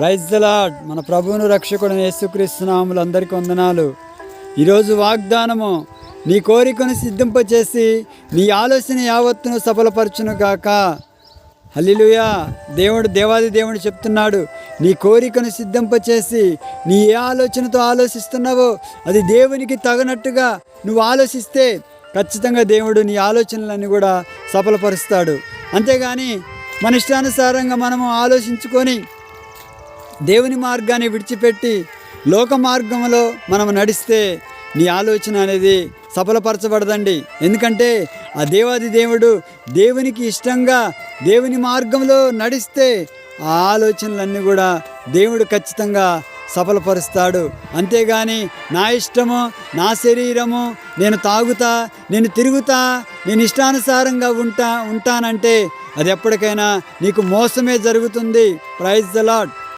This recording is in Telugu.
Praise the lord. మన ప్రభువును రక్షకుడైన యేసుక్రీస్తు నామములో అందరికీ వందనాలు. ఈరోజు వాగ్దానము, నీ కోరికను సిద్ధింపచేసి నీ ఆలోచన యావత్తును సఫలపరచును గాక. హల్లెలూయా. దేవాది దేవుడు చెప్తున్నాడు, నీ కోరికను సిద్ధింపచేసి నీ ఏ ఆలోచనతో ఆలోచిస్తున్నావో అది దేవునికి తగినట్టుగా నువ్వు ఆలోచిస్తే ఖచ్చితంగా దేవుడు నీ ఆలోచనలన్నీ కూడా సఫలపరుస్తాడు. అంతేగాని మన ఇష్టానుసారంగా మనము ఆలోచించుకొని దేవుని మార్గాన్ని విడిచిపెట్టి లోక మార్గంలో మనం నడిస్తే నీ ఆలోచన అనేది సఫలపరచబడదండి. ఎందుకంటే ఆ దేవాది దేవుడు దేవునికి ఇష్టంగా దేవుని మార్గంలో నడిస్తే ఆ ఆలోచనలన్నీ కూడా దేవుడు ఖచ్చితంగా సఫలపరుస్తాడు. అంతేగాని నా ఇష్టము, నా శరీరము, నేను తాగుతా, నేను తిరుగుతా, నేను ఇష్టానుసారంగా ఉంటానంటే అది ఎప్పటికైనా నీకు మోసమే జరుగుతుంది. Praise the lord.